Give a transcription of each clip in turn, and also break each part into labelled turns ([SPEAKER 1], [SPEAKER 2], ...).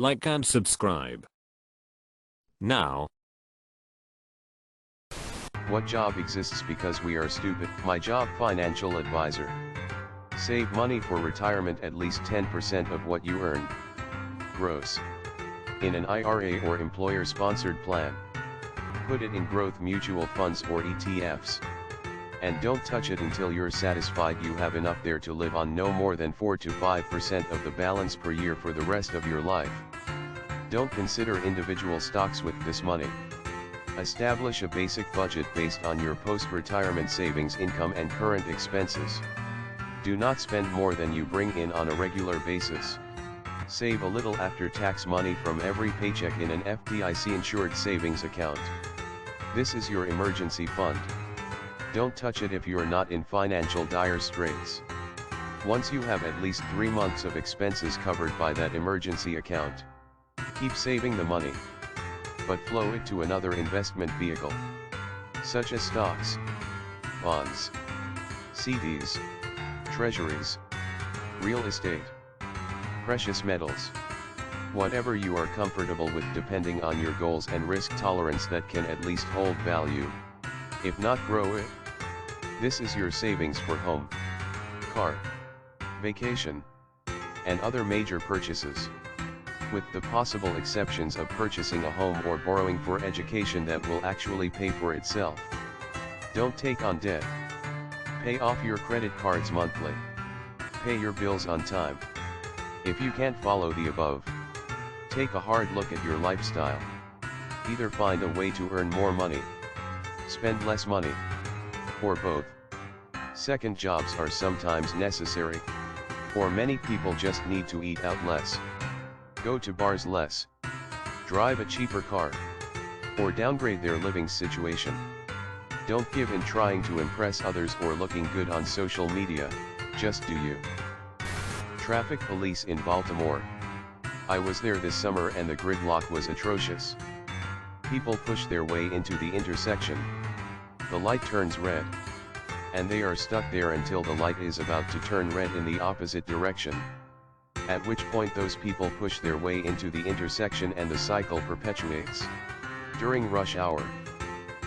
[SPEAKER 1] like and subscribe. Now.
[SPEAKER 2] What job exists because we are stupid? My job: financial advisor. Save money for retirement, at least 10% of what you earn gross in an IRA or employer-sponsored plan. Put it in growth mutual funds or ETFs. And don't touch it until you're satisfied you have enough there to live on, no more than 4 to 5% of the balance per year for the rest of your life. Don't consider individual stocks with this money. Establish a basic budget based on your post-retirement savings income and current expenses. Do not spend more than you bring in on a regular basis. Save a little after-tax money from every paycheck in an FDIC-insured savings account. This is your emergency fund. Don't touch it if you're not in financial dire straits. Once you have at least 3 months of expenses covered by that emergency account, keep saving the money, but flow it to another investment vehicle, such as stocks, bonds, CDs, treasuries, real estate, precious metals, whatever you are comfortable with depending on your goals and risk tolerance that can at least hold value, if not grow it. This is your savings for home, car, vacation, and other major purchases, with the possible exceptions of purchasing a home or borrowing for education that will actually pay for itself. Don't take on debt. Pay off your credit cards monthly. Pay your bills on time. If you can't follow the above, take a hard look at your lifestyle. Either find a way to earn more money, spend less money, or both. Second jobs are sometimes necessary, or many people just need to eat out less, go to bars less, drive a cheaper car, or downgrade their living situation. Don't give in trying to impress others or looking good on social media, just do you. Traffic police in Baltimore. I was there this summer and the gridlock was atrocious. People push their way into the intersection. The light turns red, and they are stuck there until the light is about to turn red in the opposite direction, at which point those people push their way into the intersection and the cycle perpetuates. During rush hour,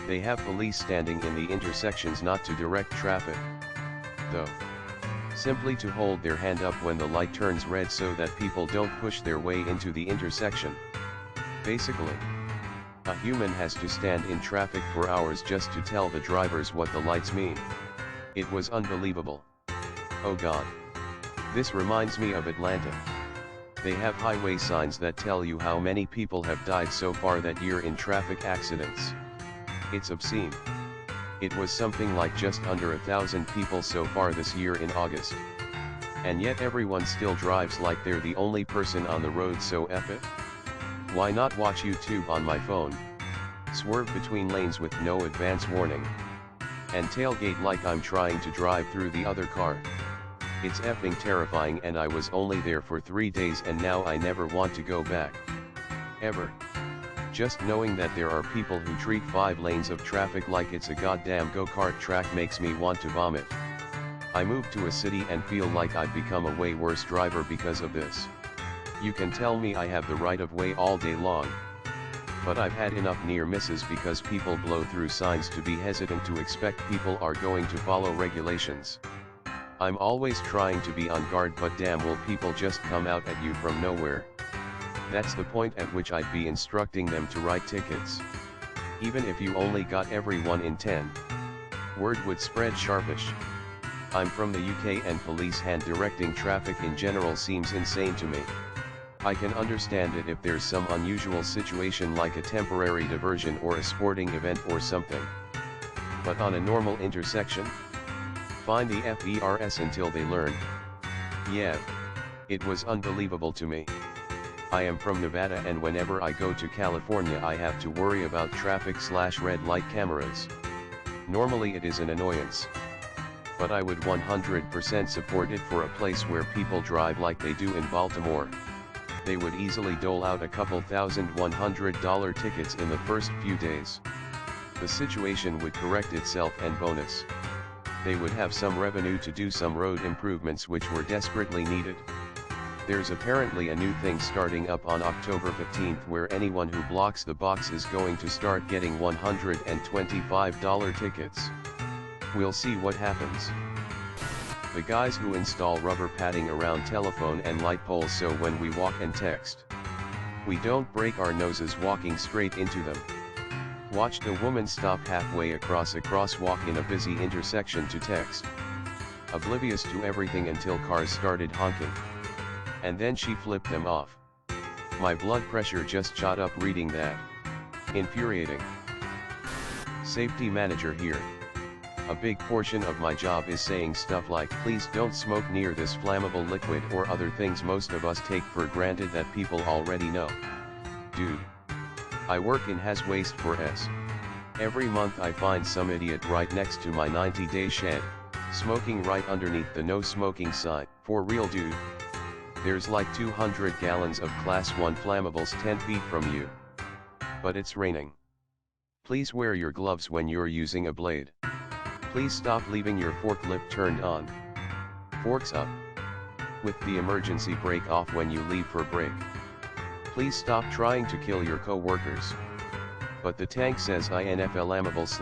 [SPEAKER 2] they have police standing in the intersections not to direct traffic, though, simply to hold their hand up when the light turns red so that people don't push their way into the intersection. Basically, a human has to stand in traffic for hours just to tell the drivers what the lights mean. It was unbelievable. Oh God. This reminds me of Atlanta. They have highway signs that tell you how many people have died so far that year in traffic accidents. It's obscene. It was something like just under 1,000 people so far this year in August. And yet everyone still drives like they're the only person on the road, so F it. Why not watch YouTube on my phone, swerve between lanes with no advance warning, and tailgate like I'm trying to drive through the other car? It's effing terrifying, and I was only there for 3 days and now I never want to go back. Ever. Just knowing that there are people who treat 5 lanes of traffic like it's a goddamn go-kart track makes me want to vomit. I moved to a city and feel like I've become a way worse driver because of this. You can tell me I have the right of way all day long, but I've had enough near misses because people blow through signs to be hesitant to expect people are going to follow regulations. I'm always trying to be on guard, but damn, will people just come out at you from nowhere? That's the point at which I'd be instructing them to write tickets. Even if you only got every 1 in 10. Word would spread sharpish. I'm from the UK and police hand directing traffic in general seems insane to me. I can understand it if there's some unusual situation like a temporary diversion or a sporting event or something. But on a normal intersection? Find the FERS until they learn. Yeah. It was unbelievable to me. I am from Nevada, and whenever I go to California I have to worry about traffic/red light cameras. Normally it is an annoyance, but I would 100% support it for a place where people drive like they do in Baltimore. They would easily dole out a couple $1,100 tickets in the first few days. The situation would correct itself, and bonus, they would have some revenue to do some road improvements which were desperately needed. There's apparently a new thing starting up on October 15th where anyone who blocks the box is going to start getting $125 tickets. We'll see what happens. The guys who install rubber padding around telephone and light poles so when we walk and text, we don't break our noses walking straight into them. Watched a woman stop halfway across a crosswalk in a busy intersection to text, oblivious to everything until cars started honking. And then she flipped them off. My blood pressure just shot up reading that. Infuriating. Safety manager here. A big portion of my job is saying stuff like, please don't smoke near this flammable liquid, or other things most of us take for granted that people already know. Dude. I work in haz waste for S. Every month I find some idiot right next to my 90-day shed, smoking right underneath the no smoking sign. For real, dude. There's like 200 gallons of class 1 flammables 10 feet from you. But it's raining. Please wear your gloves when you're using a blade. Please stop leaving your fork lip turned on. Forks up. With the emergency brake off when you leave for break. Please stop trying to kill your co-workers. But the tank says inflammable/s.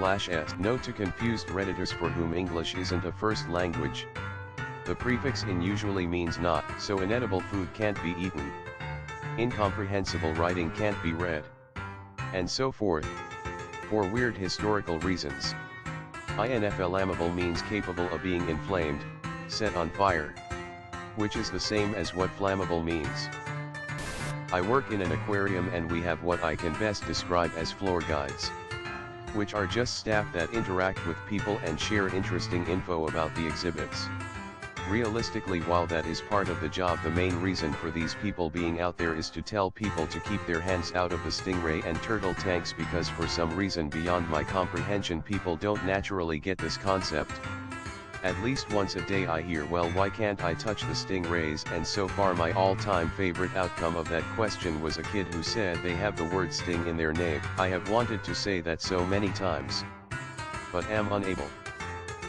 [SPEAKER 2] Note to confused Redditors for whom English isn't a first language. The prefix in usually means not, so inedible food can't be eaten. Incomprehensible writing can't be read. And so forth. For weird historical reasons. Inflammable means capable of being inflamed, set on fire. Which is the same as what flammable means. I work in an aquarium and we have what I can best describe as floor guides. Which are just staff that interact with people and share interesting info about the exhibits. Realistically, while that is part of the job, the main reason for these people being out there is to tell people to keep their hands out of the stingray and turtle tanks, because for some reason beyond my comprehension people don't naturally get this concept. At least once a day I hear, well, why can't I touch the stingrays? And so far my all-time favorite outcome of that question was a kid who said they have the word sting in their name. I have wanted to say that so many times, but am unable.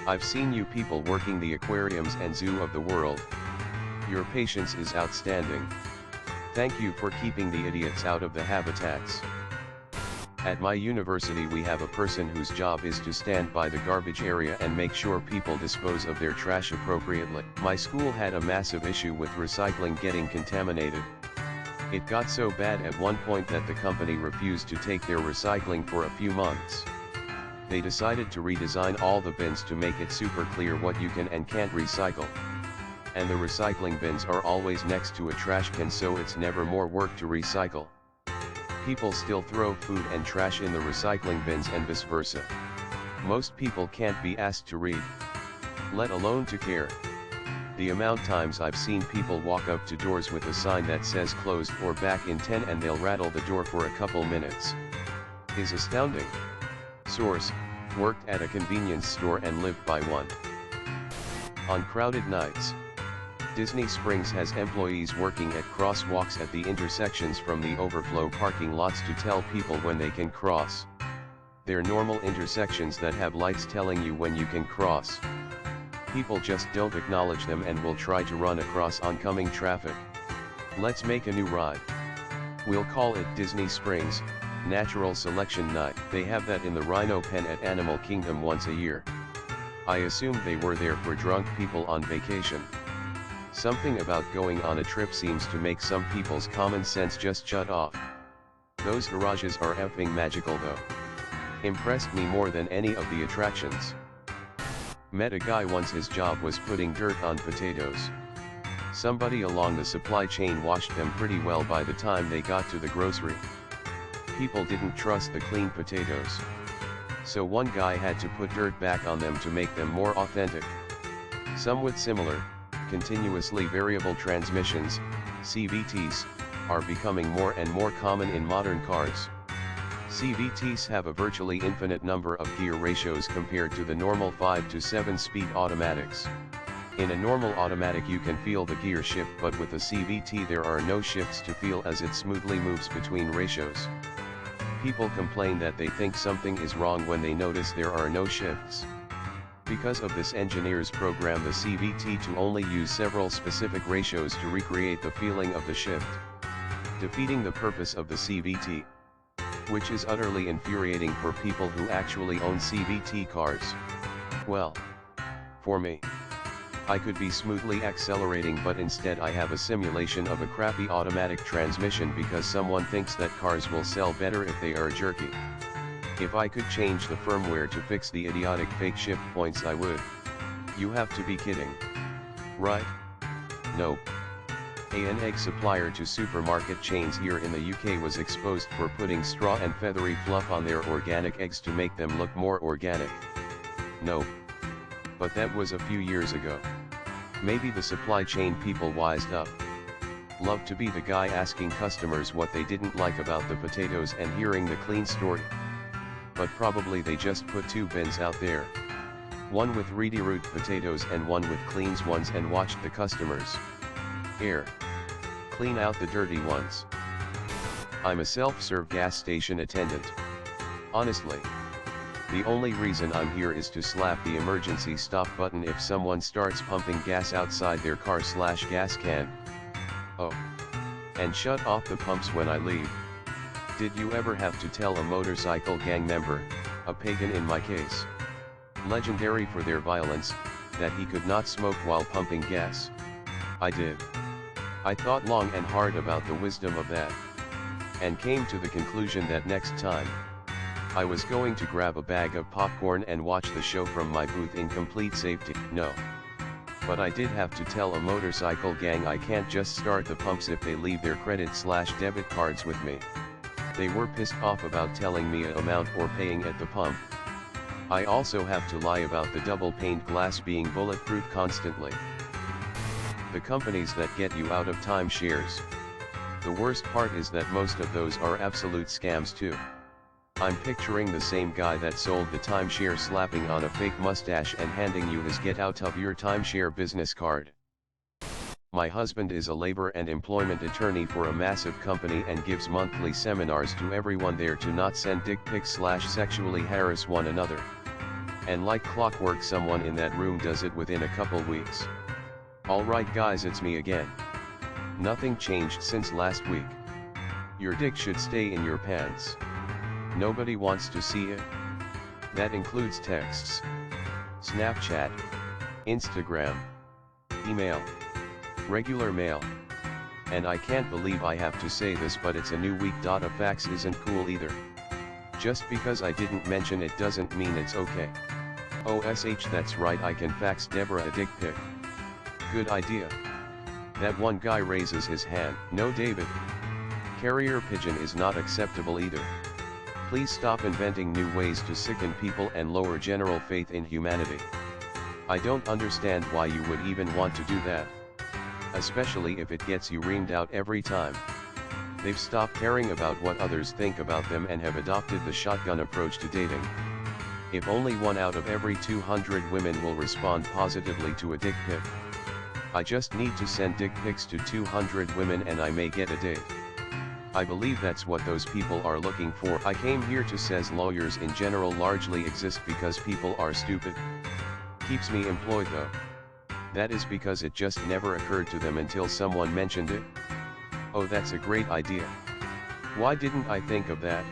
[SPEAKER 2] I've seen you people working the aquariums and zoo of the world. Your patience is outstanding. Thank you for keeping the idiots out of the habitats. At my university we have a person whose job is to stand by the garbage area and make sure people dispose of their trash appropriately. My school had a massive issue with recycling getting contaminated. It got so bad at one point that the company refused to take their recycling for a few months. They decided to redesign all the bins to make it super clear what you can and can't recycle. And the recycling bins are always next to a trash can, so it's never more work to recycle. People still throw food and trash in the recycling bins and vice versa. Most people can't be asked to read, let alone to care. The amount times I've seen people walk up to doors with a sign that says closed or back in 10 and they'll rattle the door for a couple minutes is astounding. Source: worked at a convenience store and lived by one. On crowded nights, Disney Springs has employees working at crosswalks at the intersections from the overflow parking lots to tell people when they can cross. They're normal intersections that have lights telling you when you can cross. People just don't acknowledge them and will try to run across oncoming traffic. Let's make a new ride. We'll call it Disney Springs Natural Selection Night. They have that in the Rhino Pen at Animal Kingdom once a year. I assumed they were there for drunk people on vacation. Something about going on a trip seems to make some people's common sense just shut off. Those garages are effing magical though. Impressed me more than any of the attractions. Met a guy once, his job was putting dirt on potatoes. Somebody along the supply chain washed them pretty well by the time they got to the grocery. People didn't trust the clean potatoes. So one guy had to put dirt back on them to make them more authentic. Some with similar, continuously variable transmissions, CVTs, are becoming more and more common in modern cars. CVTs have a virtually infinite number of gear ratios compared to the normal 5 to 7 speed automatics. In a normal automatic you can feel the gear shift, but with a CVT there are no shifts to feel as it smoothly moves between ratios. People complain that they think something is wrong when they notice there are no shifts. Because of this, engineers program the CVT to only use several specific ratios to recreate the feeling of the shift, defeating the purpose of the CVT, which is utterly infuriating for people who actually own CVT cars. Well, for me, I could be smoothly accelerating, but instead I have a simulation of a crappy automatic transmission because someone thinks that cars will sell better if they are jerky. If I could change the firmware to fix the idiotic fake shift points, I would. You have to be kidding. Right? Nope. An egg supplier to supermarket chains here in the UK was exposed for putting straw and feathery fluff on their organic eggs to make them look more organic. Nope. But that was a few years ago. Maybe the supply chain people wised up. Love to be the guy asking customers what they didn't like about the potatoes and hearing the clean story. But probably they just put two bins out there. One with BrainyDude potatoes and one with cleans ones, and watched the customers clean out the dirty ones. I'm a self-serve gas station attendant. Honestly, the only reason I'm here is to slap the emergency stop button if someone starts pumping gas outside their car/gas can. Oh. And shut off the pumps when I leave. Did you ever have to tell a motorcycle gang member, a pagan in my case, legendary for their violence, that he could not smoke while pumping gas? I did. I thought long and hard about the wisdom of that, and came to the conclusion that next time I was going to grab a bag of popcorn and watch the show from my booth in complete safety. No. But I did have to tell a motorcycle gang I can't just start the pumps if they leave their credit/debit cards with me. They were pissed off about telling me an amount or paying at the pump. I also have to lie about the double-paned glass being bulletproof constantly. The companies that get you out of timeshares. The worst part is that most of those are absolute scams too. I'm picturing the same guy that sold the timeshare slapping on a fake mustache and handing you his get out of your timeshare business card. My husband is a labor and employment attorney for a massive company and gives monthly seminars to everyone there to not send dick pics/sexually harass one another. And like clockwork, someone in that room does it within a couple weeks. Alright guys, it's me again. Nothing changed since last week. Your dick should stay in your pants. Nobody wants to see it. That includes texts, Snapchat, Instagram, email, regular mail. And I can't believe I have to say this, but it's a new week. A fax isn't cool either. Just because I didn't mention it doesn't mean it's okay. OSH, that's right, I can fax Deborah a dick pic. Good idea. That one guy raises his hand. No, David. Carrier pigeon is not acceptable either. Please stop inventing new ways to sicken people and lower general faith in humanity. I don't understand why you would even want to do that. Especially if it gets you reamed out every time. They've stopped caring about what others think about them and have adopted the shotgun approach to dating. If only 1 out of every 200 women will respond positively to a dick pic. I just need to send dick pics to 200 women and I may get a date. I believe that's what those people are looking for. I came here to says lawyers in general largely exist because people are stupid. Keeps me employed though. That is because it just never occurred to them until someone mentioned it. Oh, that's a great idea. Why didn't I think of that?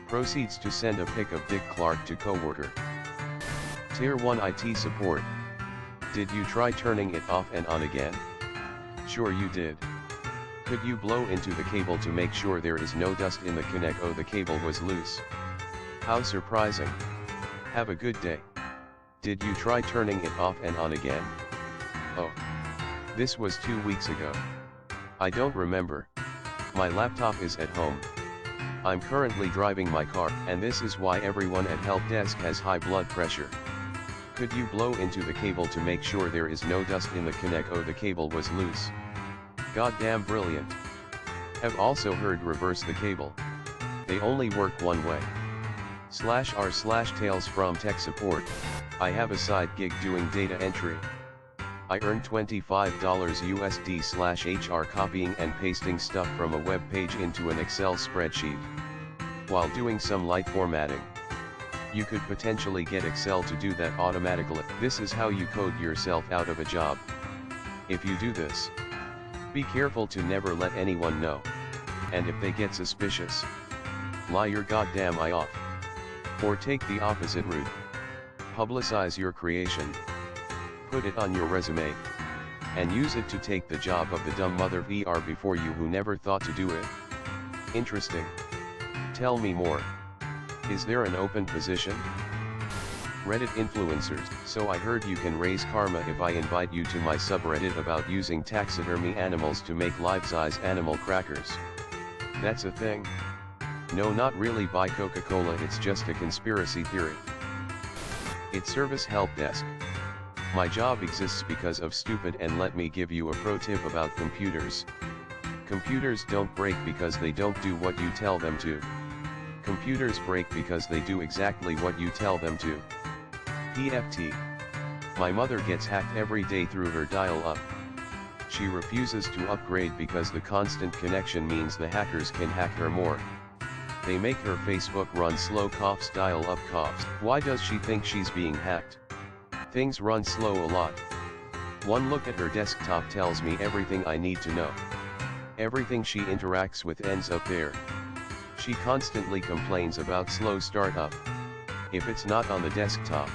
[SPEAKER 2] Proceeds to send a pic of Dick Clark to coworker. Tier 1 IT support. Did you try turning it off and on again? Sure you did. Could you blow into the cable to make sure there is no dust in the connect? Oh, the cable was loose. How surprising. Have a good day. Did you try turning it off and on again? Oh. This was 2 weeks ago. I don't remember. My laptop is at home. I'm currently driving my car, and this is why everyone at help desk has high blood pressure. Could you blow into the cable to make sure there is no dust in the connect? Oh, the cable was loose. Goddamn brilliant. Have also heard reverse the cable. They only work one way. /r/tales from tech support. I have a side gig doing data entry. I earn $25 USD/HR copying and pasting stuff from a web page into an Excel spreadsheet, while doing some light formatting. You could potentially get Excel to do that automatically. This is how you code yourself out of a job. If you do this, be careful to never let anyone know. And if they get suspicious, lie your goddamn eye off. Or take the opposite route. Publicize your creation. Put it on your resume. And use it to take the job of the dumb mother VR before you who never thought to do it. Interesting. Tell me more. Is there an open position? Reddit influencers. So I heard you can raise karma if I invite you to my subreddit about using taxidermy animals to make life-size animal crackers. That's a thing? No, not really. Buy Coca-Cola, it's just a conspiracy theory. It's service help desk. My job exists because of stupid, and let me give you a pro tip about computers. Computers don't break because they don't do what you tell them to. Computers break because they do exactly what you tell them to. PFT. My mother gets hacked every day through her dial-up. She refuses to upgrade because the constant connection means the hackers can hack her more. They make her Facebook run slow coughs, dial-up coughs. Why does she think she's being hacked? Things run slow a lot. One look at her desktop tells me everything I need to know. Everything she interacts with ends up there. She constantly complains about slow startup. If it's not on the desktop,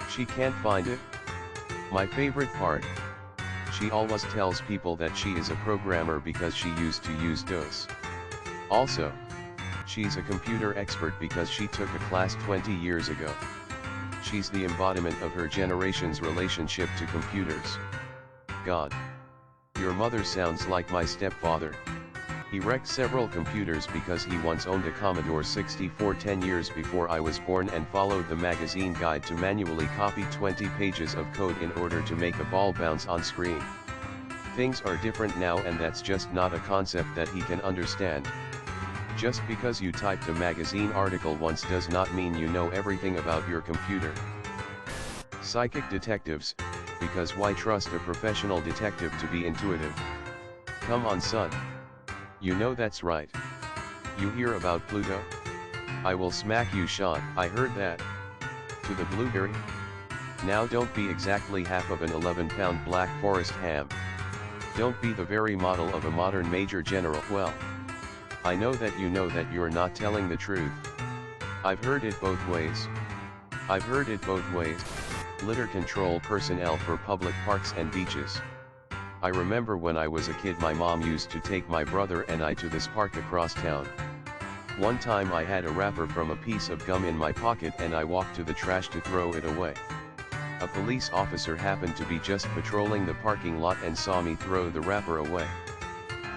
[SPEAKER 2] she can't find it. My favorite part. She always tells people that she is a programmer because she used to use DOS. Also, she's a computer expert because she took a class 20 years ago. She's the embodiment of her generation's relationship to computers. God. Your mother sounds like my stepfather. He wrecked several computers because he once owned a Commodore 64 10 years before I was born and followed the magazine guide to manually copy 20 pages of code in order to make a ball bounce on screen. Things are different now, and that's just not a concept that he can understand. Just because you typed a magazine article once does not mean you know everything about your computer. Psychic detectives, because why trust a professional detective to be intuitive? Come on, son. You know that's right. You hear about Pluto? I will smack you, Sean. I heard that. To the blueberry? Now don't be exactly half of an 11-pound Black Forest ham. Don't be the very model of a modern major general. Well, I know that you know that you're not telling the truth. I've heard it both ways. I've heard it both ways. Litter control personnel for public parks and beaches. I remember when I was a kid, my mom used to take my brother and I to this park across town. One time I had a wrapper from a piece of gum in my pocket and I walked to the trash to throw it away. A police officer happened to be just patrolling the parking lot and saw me throw the wrapper away.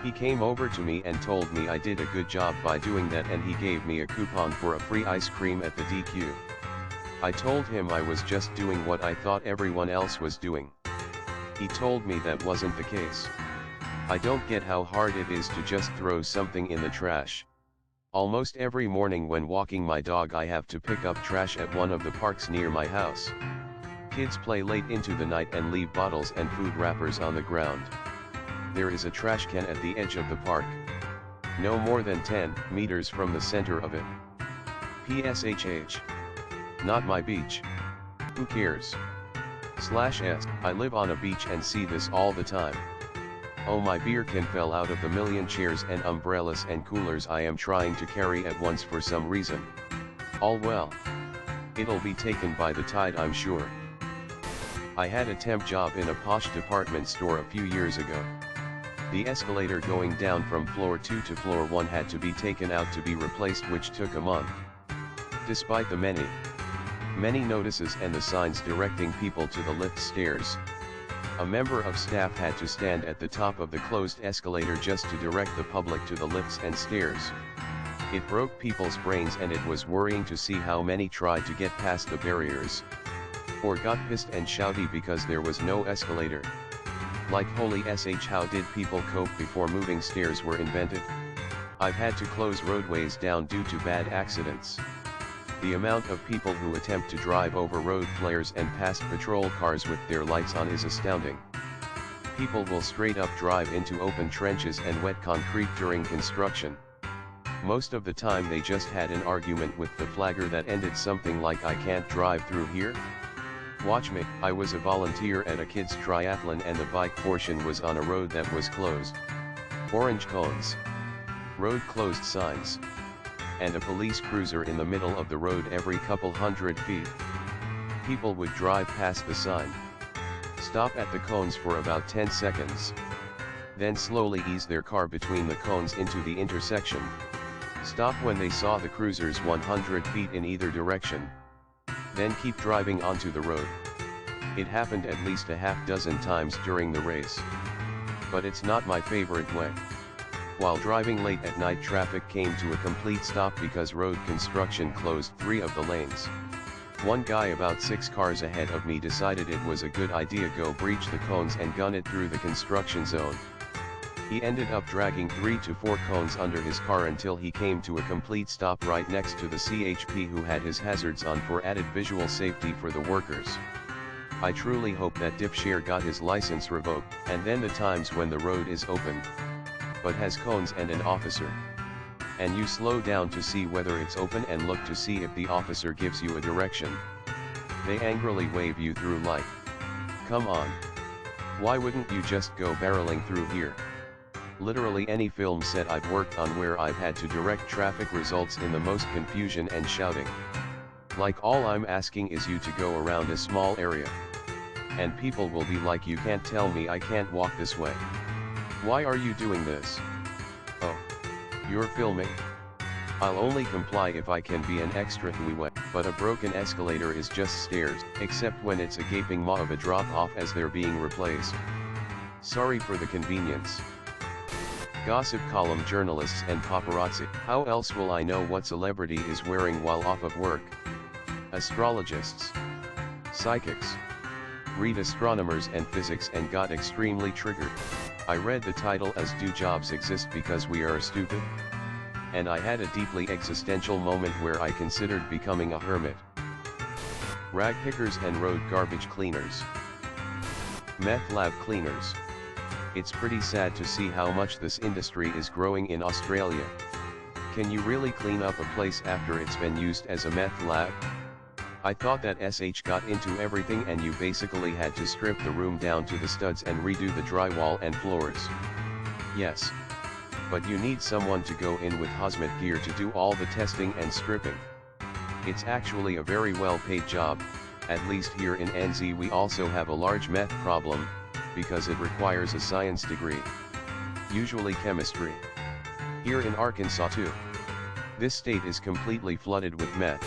[SPEAKER 2] He came over to me and told me I did a good job by doing that, and he gave me a coupon for a free ice cream at the DQ. I told him I was just doing what I thought everyone else was doing. He told me that wasn't the case. I don't get how hard it is to just throw something in the trash. Almost every morning when walking my dog, I have to pick up trash at one of the parks near my house. Kids play late into the night and leave bottles and food wrappers on the ground. There is a trash can at the edge of the park. No more than 10 meters from the center of it. PSHH. Not my beach. Who cares? /S. I live on a beach and see this all the time. Oh, my beer can fell out of the million chairs and umbrellas and coolers I am trying to carry at once for some reason. All well. It'll be taken by the tide, I'm sure. I had a temp job in a posh department store a few years ago. The escalator going down from floor 2 to floor 1 had to be taken out to be replaced, which took a month. Despite the many notices and the signs directing people to the lift stairs, a member of staff had to stand at the top of the closed escalator just to direct the public to the lifts and stairs. It broke people's brains, and it was worrying to see how many tried to get past the barriers, or got pissed and shouty because there was no escalator. Like holy sh, how did people cope before moving stairs were invented? I've had to close roadways down due to bad accidents. The amount of people who attempt to drive over road flares and past patrol cars with their lights on is astounding. People will straight up drive into open trenches and wet concrete during construction. Most of the time they just had an argument with the flagger that ended something like "I can't drive through here." Watch me. I was a volunteer at a kids triathlon and the bike portion was on a road that was closed. Orange cones, road closed signs, and a police cruiser in the middle of the road every couple hundred feet. People would drive past the sign, stop at the cones for about 10 seconds, then slowly ease their car between the cones into the intersection, stop when they saw the cruisers 100 feet in either direction, then keep driving onto the road. It happened at least a half dozen times during the race. But it's not my favorite way. While driving late at night, traffic came to a complete stop because road construction closed 3 of the lanes. One guy about 6 cars ahead of me decided it was a good idea go breach the cones and gun it through the construction zone. He ended up dragging 3 to 4 cones under his car until he came to a complete stop right next to the CHP who had his hazards on for added visual safety for the workers. I truly hope that dipshare got his license revoked, and then the times when the road is open, but has cones and an officer, and you slow down to see whether it's open and look to see if the officer gives you a direction. They angrily wave you through like, come on. Why wouldn't you just go barreling through here? Literally any film set I've worked on where I've had to direct traffic results in the most confusion and shouting. Like all I'm asking is you to go around a small area. And people will be like, you can't tell me I can't walk this way. Why are you doing this? Oh, you're filming? I'll only comply if I can be an extra who but a broken escalator is just stairs, except when it's a gaping maw of a drop-off as they're being replaced. Sorry for the convenience. Gossip column journalists and paparazzi. How else will I know what celebrity is wearing while off of work? Astrologists, psychics, read astronomers and physics and got extremely triggered. I read the title as "Do Jobs Exist Because We Are Stupid?" And I had a deeply existential moment where I considered becoming a hermit. Rag pickers and road garbage cleaners. Meth lab cleaners. It's pretty sad to see how much this industry is growing in Australia. Can you really clean up a place after it's been used as a meth lab? I thought that SH got into everything and you basically had to strip the room down to the studs and redo the drywall and floors. Yes. But you need someone to go in with hazmat gear to do all the testing and stripping. It's actually a very well-paid job. At least here in NZ we also have a large meth problem, because it requires a science degree. Usually chemistry. Here in Arkansas too. This state is completely flooded with meth.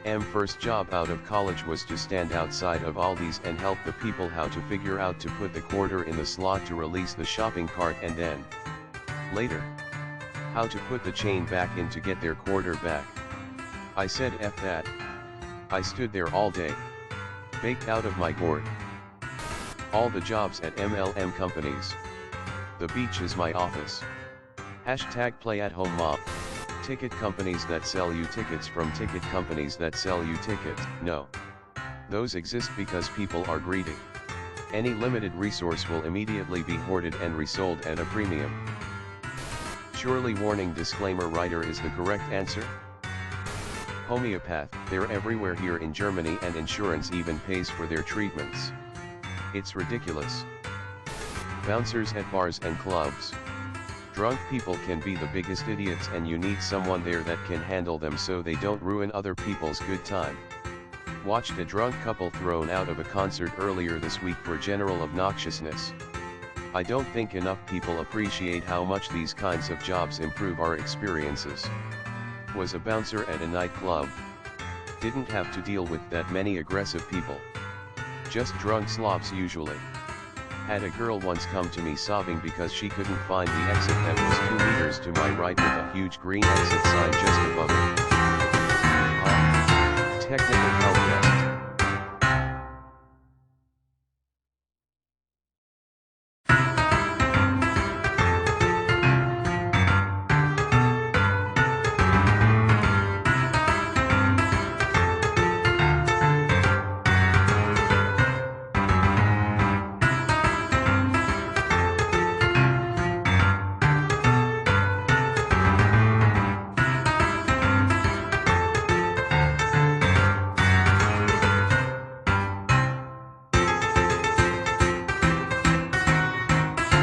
[SPEAKER 2] M first job out of college was to stand outside of Aldi's and help the people how to figure out to put the quarter in the slot to release the shopping cart, and then, later, how to put the chain back in to get their quarter back. I said F that. I stood there all day, baked out of my gourd. All the jobs at MLM companies. The beach is my office. Hashtag play at home mob. Ticket companies that sell you tickets from ticket companies that sell you tickets. No. Those exist because people are greedy. Any limited resource will immediately be hoarded and resold at a premium. Surely warning disclaimer writer is the correct answer? Homeopath, they're everywhere here in Germany and insurance even pays for their treatments. It's ridiculous. Bouncers at bars and clubs. Drunk people can be the biggest idiots and you need someone there that can handle them so they don't ruin other people's good time. Watched a drunk couple thrown out of a concert earlier this week for general obnoxiousness. I don't think enough people appreciate how much these kinds of jobs improve our experiences. Was a bouncer at a nightclub. Didn't have to deal with that many aggressive people. Just drunk slobs usually. Had a girl once come to me sobbing because she couldn't find the exit that was 2 meters to my right with a huge green exit sign just above it. Technical help.